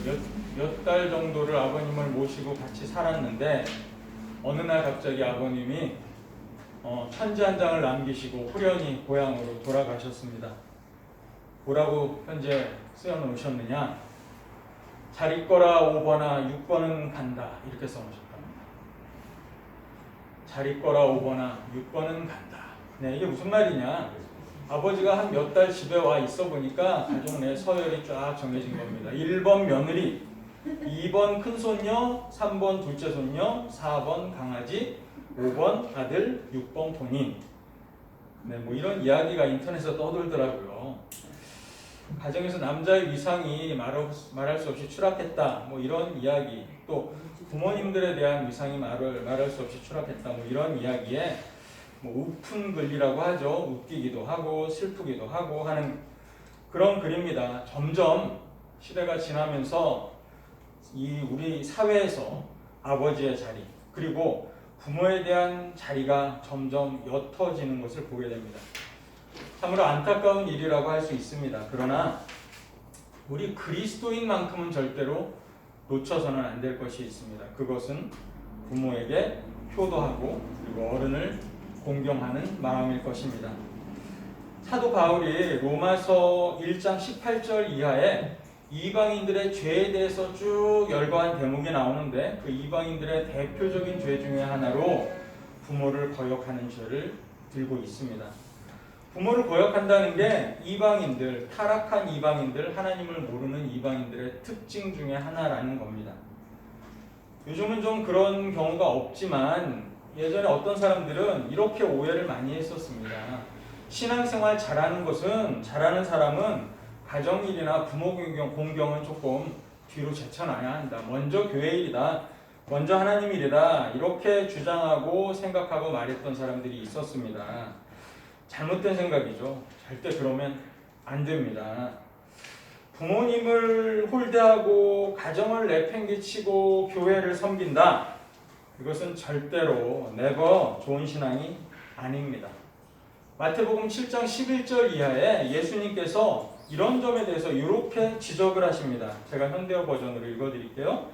몇 달 정도를 아버님을 모시고 같이 살았는데 어느 날 갑자기 아버님이 편지 한 장을 남기시고 후련히 고향으로 돌아가셨습니다. 뭐라고 편지에 쓰여놓으셨느냐? 잘 있거라 5번아 6번은 간다 이렇게 써놓으셨답니다. 잘 있거라 5번아 6번은 간다. 네, 이게 무슨 말이냐? 아버지가 한 몇 달 집에 와 있어 보니까 가족 내 서열이 쫙 정해진 겁니다. 1번 며느리, 2번 큰손녀, 3번 둘째 손녀, 4번 강아지, 5번 아들, 6번 본인. 네, 뭐 이런 이야기가 인터넷에 떠돌더라고요. 가정에서 남자의 위상이 말할 수 없이 추락했다. 뭐 이런 이야기. 또 부모님들에 대한 위상이 말할 수 없이 추락했다. 뭐 이런 이야기에 뭐 우픈 글이라고 하죠. 웃기기도 하고 슬프기도 하고 하는 그런 글입니다. 점점 시대가 지나면서 우리 사회에서 아버지의 자리 그리고 부모에 대한 자리가 점점 옅어지는 것을 보게 됩니다. 참으로 안타까운 일이라고 할 수 있습니다. 그러나 우리 그리스도인만큼은 절대로 놓쳐서는 안 될 것이 있습니다. 그것은 부모에게 효도하고 그리고 어른을 공경하는 마음일 것입니다. 사도 바울이 로마서 1장 18절 이하에 이방인들의 죄에 대해서 쭉 열거한 대목이 나오는데 그 이방인들의 대표적인 죄 중에 하나로 부모를 거역하는 죄를 들고 있습니다. 부모를 거역한다는 게 이방인들, 타락한 이방인들, 하나님을 모르는 이방인들의 특징 중에 하나라는 겁니다. 요즘은 좀 그런 경우가 없지만 예전에 어떤 사람들은 이렇게 오해를 많이 했었습니다. 신앙생활 잘하는 사람은 가정일이나 부모 공경은 조금 뒤로 제쳐놔야 한다. 먼저 교회 일이다. 먼저 하나님 일이다. 이렇게 주장하고 생각하고 말했던 사람들이 있었습니다. 잘못된 생각이죠. 절대 그러면 안 됩니다. 부모님을 홀대하고 가정을 내팽개치고 교회를 섬긴다. 이것은 절대로 never 좋은 신앙이 아닙니다. 마태복음 7장 11절 이하에 예수님께서 이런 점에 대해서 이렇게 지적을 하십니다. 제가 현대어 버전으로 읽어드릴게요.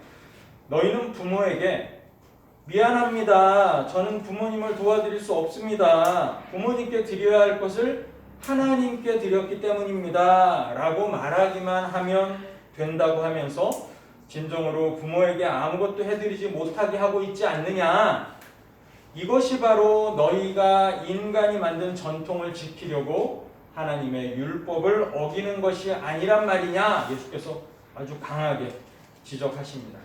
너희는 부모에게 미안합니다. 저는 부모님을 도와드릴 수 없습니다. 부모님께 드려야 할 것을 하나님께 드렸기 때문입니다. 라고 말하기만 하면 된다고 하면서 진정으로 부모에게 아무것도 해드리지 못하게 하고 있지 않느냐. 이것이 바로 너희가 인간이 만든 전통을 지키려고 하나님의 율법을 어기는 것이 아니란 말이냐. 예수께서 아주 강하게 지적하십니다.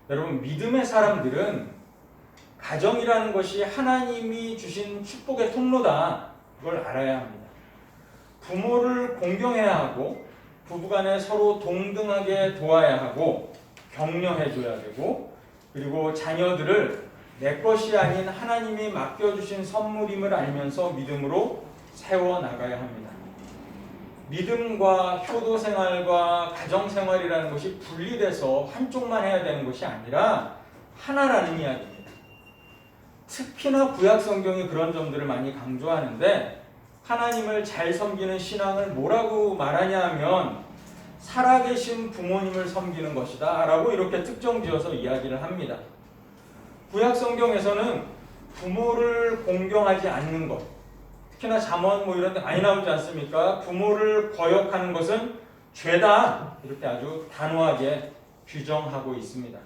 여러분, 믿음의 사람들은 가정이라는 것이 하나님이 주신 축복의 통로다. 그걸 알아야 합니다. 부모를 공경해야 하고 부부간에 서로 동등하게 도와야 하고 격려해줘야 되고 그리고 자녀들을 내 것이 아닌 하나님이 맡겨주신 선물임을 알면서 믿음으로 세워나가야 합니다. 믿음과 효도생활과 가정생활이라는 것이 분리돼서 한쪽만 해야 되는 것이 아니라 하나라는 이야기입니다. 특히나 구약성경이 그런 점들을 많이 강조하는데 하나님을 잘 섬기는 신앙을 뭐라고 말하냐 하면 살아계신 부모님을 섬기는 것이다 라고 이렇게 특정지어서 이야기를 합니다. 구약성경에서는 부모를 공경하지 않는 것, 특히나 잠언 뭐 이런 데 많이 나오지 않습니까? 부모를 거역하는 것은 죄다 이렇게 아주 단호하게 규정하고 있습니다.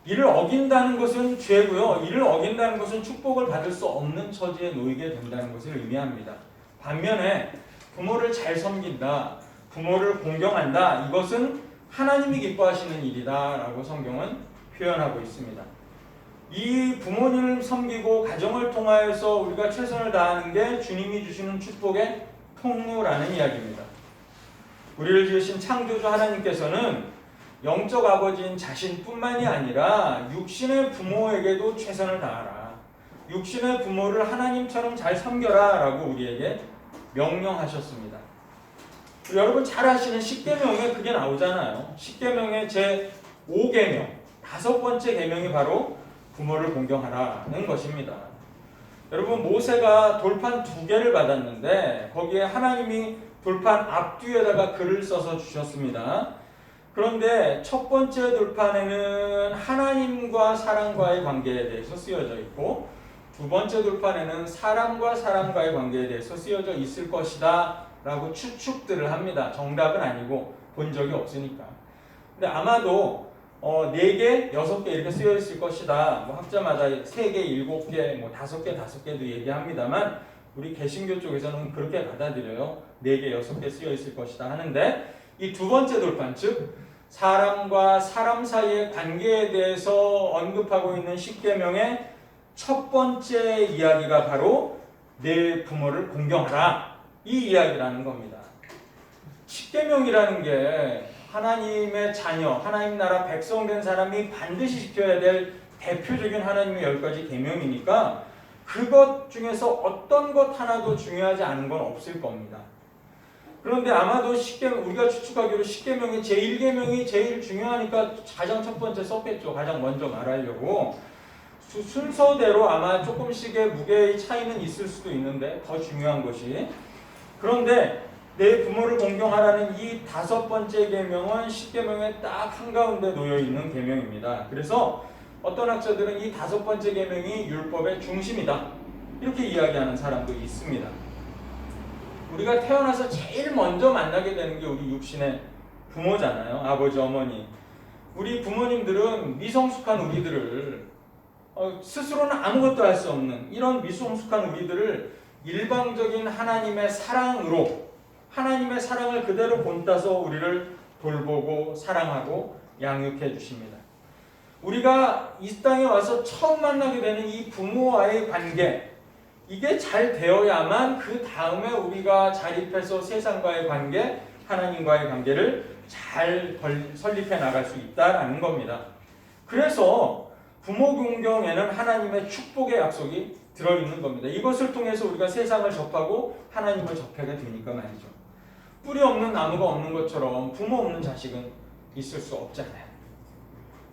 이를 어긴다는 것은 죄고요. 이를 어긴다는 것은 축복을 받을 수 없는 처지에 놓이게 된다는 것을 의미합니다. 반면에 부모를 잘 섬긴다, 부모를 공경한다, 이것은 하나님이 기뻐하시는 일이다 라고 성경은 표현하고 있습니다. 이 부모님을 섬기고 가정을 통하여서 우리가 최선을 다하는 게 주님이 주시는 축복의 통로라는 이야기입니다. 우리를 지으신 창조주 하나님께서는 영적 아버지인 자신뿐만이 아니라 육신의 부모에게도 최선을 다하라. 육신의 부모를 하나님처럼 잘 섬겨라 라고 우리에게 명령하셨습니다. 여러분 잘 아시는 십계명에 그게 나오잖아요. 십계명의 제5계명, 5번째 계명이 바로 부모를 공경하라는 것입니다. 여러분 모세가 돌판 2개를 받았는데 거기에 하나님이 돌판 앞뒤에다가 글을 써서 주셨습니다. 그런데 첫 번째 돌판에는 하나님과 사람과의 관계에 대해서 쓰여져 있고, 두 번째 돌판에는 사람과 사람과의 관계에 대해서 쓰여져 있을 것이다 라고 추측들을 합니다. 정답은 아니고 본 적이 없으니까. 근데 아마도 4개, 6개 이렇게 쓰여 있을 것이다. 뭐 학자마다 3개, 7개, 뭐 5개, 5개도 얘기합니다만 우리 개신교 쪽에서는 그렇게 받아들여요. 4개, 6개 쓰여 있을 것이다 하는데, 이 두 번째 돌판, 즉 사람과 사람 사이의 관계에 대해서 언급하고 있는 십계명의 첫 번째 이야기가 바로 내 부모를 공경하라, 이 이야기라는 겁니다. 십계명이라는 게 하나님의 자녀, 하나님 나라 백성 된 사람이 반드시 지켜야 될 대표적인 하나님의 10가지 계명이니까 그것 중에서 어떤 것 하나도 중요하지 않은 건 없을 겁니다. 그런데 아마도 우리가 추측하기로 십계명의 제1계명이 제일 중요하니까 가장 첫 번째 썼겠죠. 가장 먼저 말하려고. 순서대로 아마 조금씩의 무게의 차이는 있을 수도 있는데 더 중요한 것이, 그런데 내 부모를 공경하라는 이 5번째 계명은 십계명의 딱 한가운데 놓여 있는 계명입니다. 그래서 어떤 학자들은 이 5번째 계명이 율법의 중심이다, 이렇게 이야기하는 사람도 있습니다. 우리가 태어나서 제일 먼저 만나게 되는 게 우리 육신의 부모잖아요. 아버지, 어머니. 우리 부모님들은 미성숙한 우리들을 스스로는 아무것도 할 수 없는 이런 미성숙한 우리들을 일방적인 하나님의 사랑으로, 하나님의 사랑을 그대로 본따서 우리를 돌보고 사랑하고 양육해 주십니다. 우리가 이 땅에 와서 처음 만나게 되는 이 부모와의 관계, 이게 잘 되어야만 그 다음에 우리가 자립해서 세상과의 관계, 하나님과의 관계를 잘 설립해 나갈 수 있다라는 겁니다. 그래서 부모 공경에는 하나님의 축복의 약속이 들어있는 겁니다. 이것을 통해서 우리가 세상을 접하고 하나님을 접하게 되니까 말이죠. 뿌리 없는 나무가 없는 것처럼 부모 없는 자식은 있을 수 없잖아요.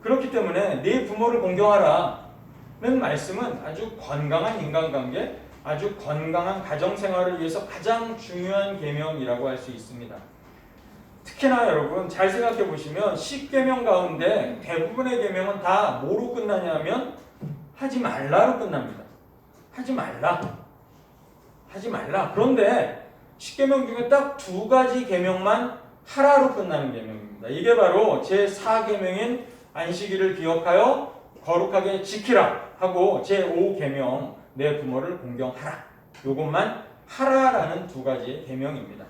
그렇기 때문에 내 부모를 공경하라는 말씀은 아주 건강한 인간관계, 아주 건강한 가정생활을 위해서 가장 중요한 계명이라고 할 수 있습니다. 특히나 여러분 잘 생각해 보시면 10계명 가운데 대부분의 계명은 다 뭐로 끝나냐면 하지 말라로 끝납니다. 하지 말라. 하지 말라. 그런데 10계명 중에 딱 2가지 계명만 하라로 끝나는 계명입니다. 이게 바로 제4계명인 안식일을 기억하여 거룩하게 지키라 하고 제5계명 내 부모를 공경하라. 이것만 하라라는 2가지의 계명입니다.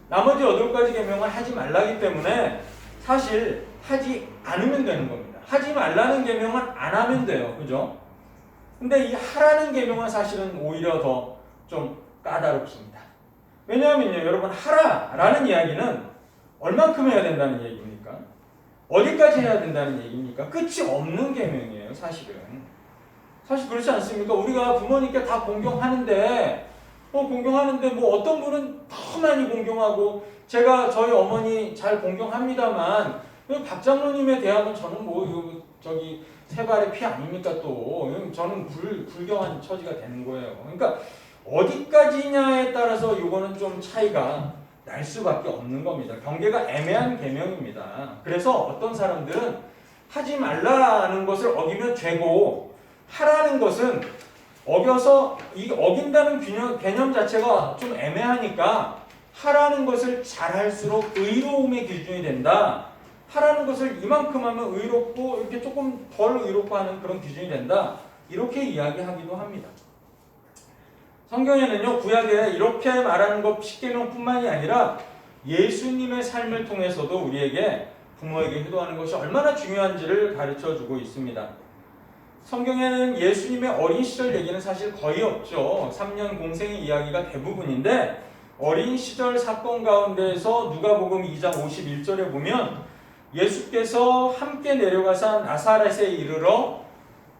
나머지 8가지 계명은 하지 말라기 때문에 사실 하지 않으면 되는 겁니다. 하지 말라는 계명은 안 하면 돼요. 그죠? 근데 이 하라는 계명은 사실은 오히려 더 좀 까다롭습니다. 왜냐하면요, 여러분, 하라라는 이야기는 얼만큼 해야 된다는 얘기입니까? 어디까지 해야 된다는 얘기입니까? 끝이 없는 계명이에요, 사실은. 사실 그렇지 않습니까? 우리가 부모님께 다 공경하는데 공경하는데 뭐 어떤 분은 더 많이 공경하고, 제가 저희 어머니 잘 공경합니다만 박 장로님에 대하면 저는 저기 세 발의 피 아닙니까? 또 저는 불경한 처지가 되는 거예요. 그러니까 어디까지냐에 따라서 이거는 좀 차이가 날 수밖에 없는 겁니다. 경계가 애매한 계명입니다. 그래서 어떤 사람들은 하지 말라는 것을 어기면 죄고, 하라는 것은 어겨서 어긴다는 개념 자체가 좀 애매하니까 하라는 것을 잘할수록 의로움의 기준이 된다. 하라는 것을 이만큼 하면 의롭고 이렇게 조금 덜 의롭고 하는 그런 기준이 된다. 이렇게 이야기하기도 합니다. 성경에는요, 구약에 이렇게 말하는 것 10계명뿐만이 아니라 예수님의 삶을 통해서도 우리에게 부모에게 효도하는 것이 얼마나 중요한지를 가르쳐주고 있습니다. 성경에는 예수님의 어린 시절 얘기는 사실 거의 없죠. 3년 공생의 이야기가 대부분인데, 어린 시절 사건 가운데에서 누가복음 2장 51절에 보면 예수께서 함께 내려가서 나사렛에 이르러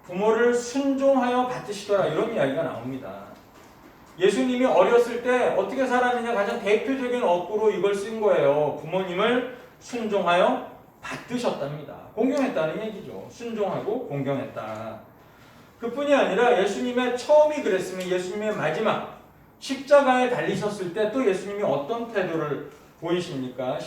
부모를 순종하여 받으시더라, 이런 이야기가 나옵니다. 예수님이 어렸을 때 어떻게 살았느냐, 가장 대표적인 어구로 이걸 쓴 거예요. 부모님을 순종하여 받드셨답니다. 공경했다는 얘기죠. 순종하고 공경했다. 그뿐이 아니라 예수님의 처음이 그랬으면 예수님의 마지막, 십자가에 달리셨을 때 또 예수님이 어떤 태도를 보이십니까?